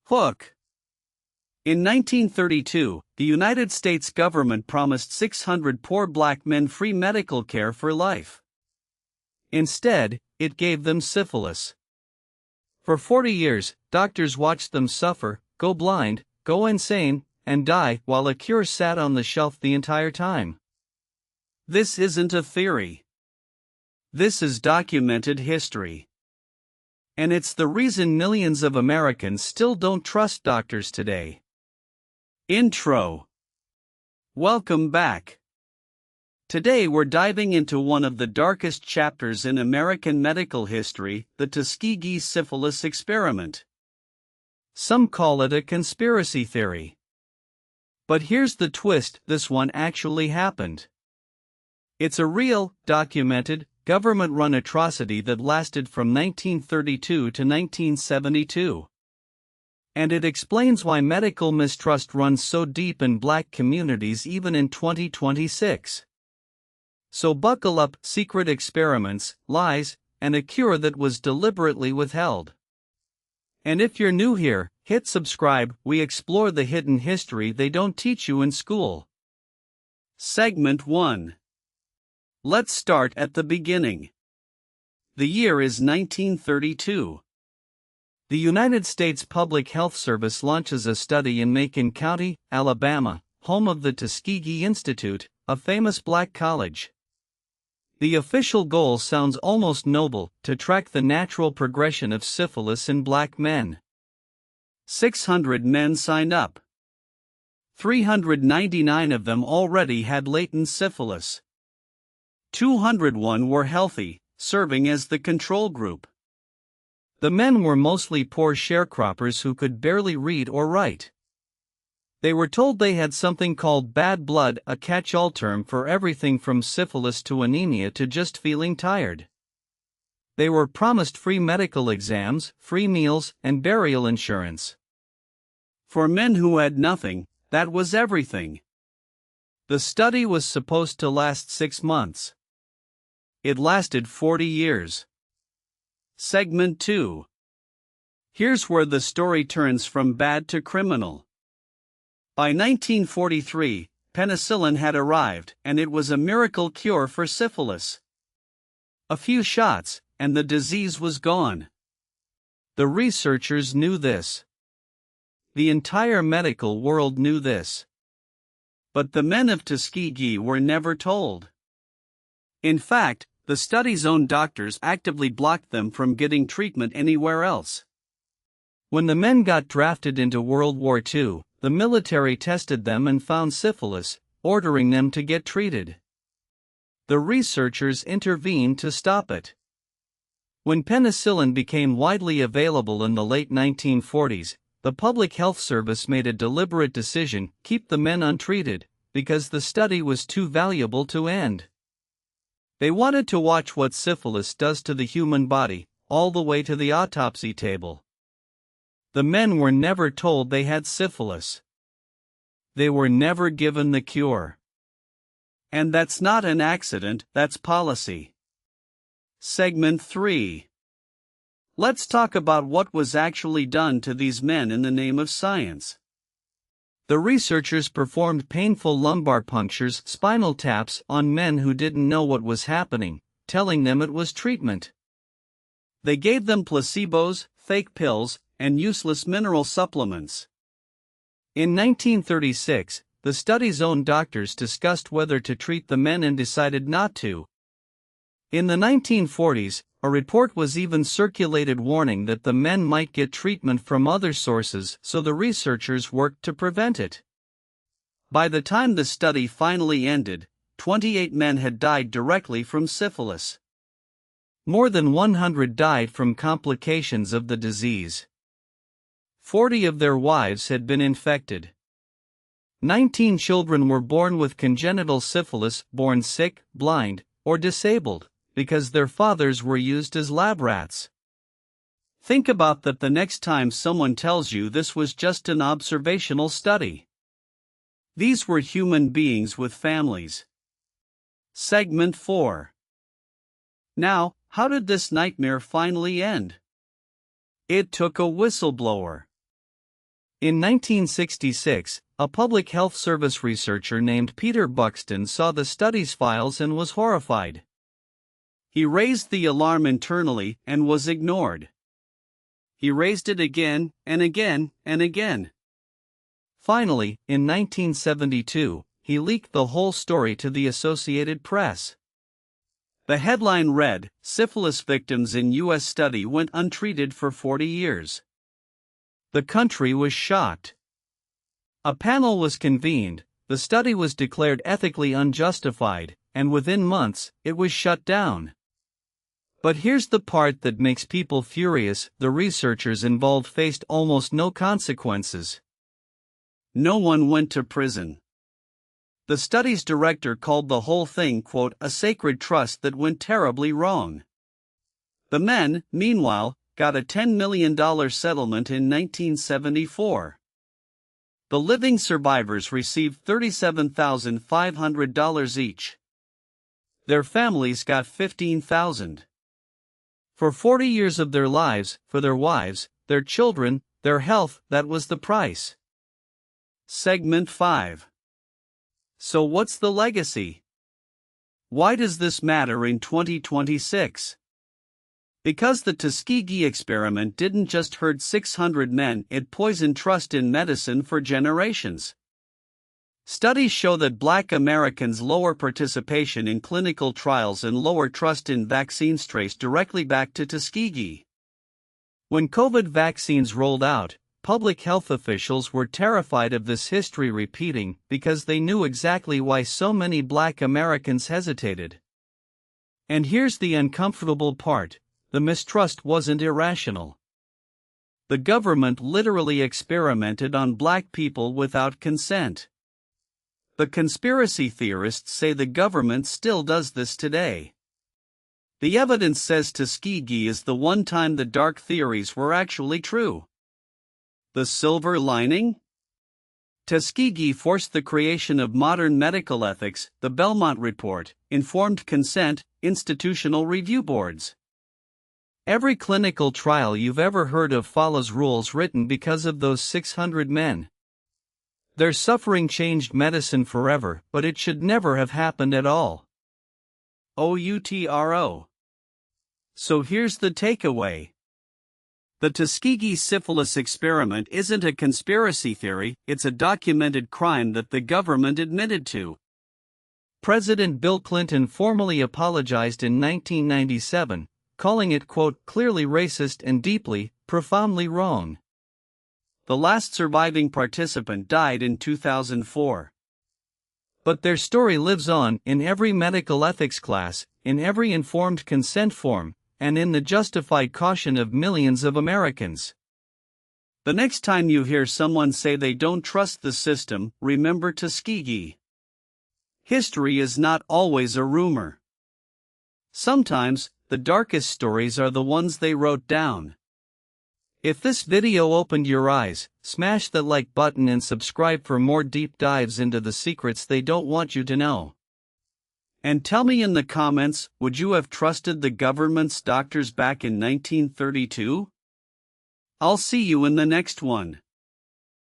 Hook. In 1932, the United States government promised 600 poor black men free medical care for life. Instead, it gave them syphilis. For 40 years, doctors watched them suffer, go blind, go insane, and die while a cure sat on the shelf the entire time. This isn't a theory. This is documented history. And it's the reason millions of Americans still don't trust doctors today. Intro. Welcome back. Today we're diving into one of the darkest chapters in American medical history, the Tuskegee Syphilis Experiment. Some call it a conspiracy theory. But here's the twist: this one actually happened. It's a real, documented, government-run atrocity that lasted from 1932 to 1972. And it explains why medical mistrust runs so deep in black communities even in 2026. So buckle up: secret experiments, lies, and a cure that was deliberately withheld. And if you're new here, hit subscribe. We explore the hidden history they don't teach you in school. Segment 1. Let's start at the beginning. The year is 1932. The United States Public Health Service launches a study in Macon County, Alabama, home of the Tuskegee Institute, a famous black college. The official goal sounds almost noble: to track the natural progression of syphilis in black men. 600 men signed up. 399 of them already had latent syphilis. 201 were healthy, serving as the control group. The men were mostly poor sharecroppers who could barely read or write. They were told they had something called bad blood, a catch-all term for everything from syphilis to anemia to just feeling tired. They were promised free medical exams, free meals, and burial insurance. For men who had nothing, that was everything. The study was supposed to last 6 months. It lasted 40 years. Segment 2. Here's where the story turns from bad to criminal. By 1943, penicillin had arrived, and it was a miracle cure for syphilis. A few shots, and the disease was gone. The researchers knew this. The entire medical world knew this. But the men of Tuskegee were never told. In fact, the study's own doctors actively blocked them from getting treatment anywhere else. When the men got drafted into World War II, the military tested them and found syphilis, ordering them to get treated. The researchers intervened to stop it. When penicillin became widely available in the late 1940s, the Public Health Service made a deliberate decision: keep the men untreated, because the study was too valuable to end. They wanted to watch what syphilis does to the human body, all the way to the autopsy table. The men were never told they had syphilis. They were never given the cure. And that's not an accident, that's policy. Segment 3. Let's talk about what was actually done to these men in the name of science. The researchers performed painful lumbar punctures, spinal taps, on men who didn't know what was happening, telling them it was treatment. They gave them placebos, fake pills, and useless mineral supplements. In 1936, the study's own doctors discussed whether to treat the men and decided not to. In the 1940s, a report was even circulated warning that the men might get treatment from other sources, so the researchers worked to prevent it. By the time the study finally ended, 28 men had died directly from syphilis. More than 100 died from complications of the disease. 40 of their wives had been infected. 19 children were born with congenital syphilis, born sick, blind, or disabled, because their fathers were used as lab rats. Think about that the next time someone tells you this was just an observational study. These were human beings with families. Segment 4. Now, how did this nightmare finally end? It took a whistleblower. In 1966, a public health service researcher named Peter Buxton saw the study's files and was horrified. He raised the alarm internally and was ignored. He raised it again and again and again. Finally, in 1972, he leaked the whole story to the Associated Press. The headline read, "Syphilis victims in U.S. study went untreated for 40 years." The country was shocked. A panel was convened, the study was declared ethically unjustified, and within months, it was shut down. But here's the part that makes people furious: the researchers involved faced almost no consequences. No one went to prison. The study's director called the whole thing, quote, "a sacred trust that went terribly wrong." The men, meanwhile, got a $10 million settlement in 1974. The living survivors received $37,500 each. Their families got $15,000. For 40 years of their lives, for their wives, their children, their health, that was the price. Segment 5. So what's the legacy? Why does this matter in 2026? Because the Tuskegee experiment didn't just hurt 600 men, it poisoned trust in medicine for generations. Studies show that Black Americans' lower participation in clinical trials and lower trust in vaccines trace directly back to Tuskegee. When COVID vaccines rolled out, public health officials were terrified of this history repeating because they knew exactly why so many Black Americans hesitated. And here's the uncomfortable part: the mistrust wasn't irrational. The government literally experimented on Black people without consent. The conspiracy theorists say the government still does this today. The evidence says Tuskegee is the one time the dark theories were actually true. The silver lining? Tuskegee forced the creation of modern medical ethics, the Belmont Report, informed consent, institutional review boards. Every clinical trial you've ever heard of follows rules written because of those 600 men. Their suffering changed medicine forever, but it should never have happened at all. OUTRO. So here's the takeaway. The Tuskegee Syphilis Experiment isn't a conspiracy theory, it's a documented crime that the government admitted to. President Bill Clinton formally apologized in 1997, calling it, quote, "clearly racist and deeply, profoundly wrong." The last surviving participant died in 2004. But their story lives on in every medical ethics class, in every informed consent form, and in the justified caution of millions of Americans. The next time you hear someone say they don't trust the system, remember Tuskegee. History is not always a rumor. Sometimes, the darkest stories are the ones they wrote down. If this video opened your eyes, smash the like button and subscribe for more deep dives into the secrets they don't want you to know. And tell me in the comments, would you have trusted the government's doctors back in 1932? I'll see you in the next one.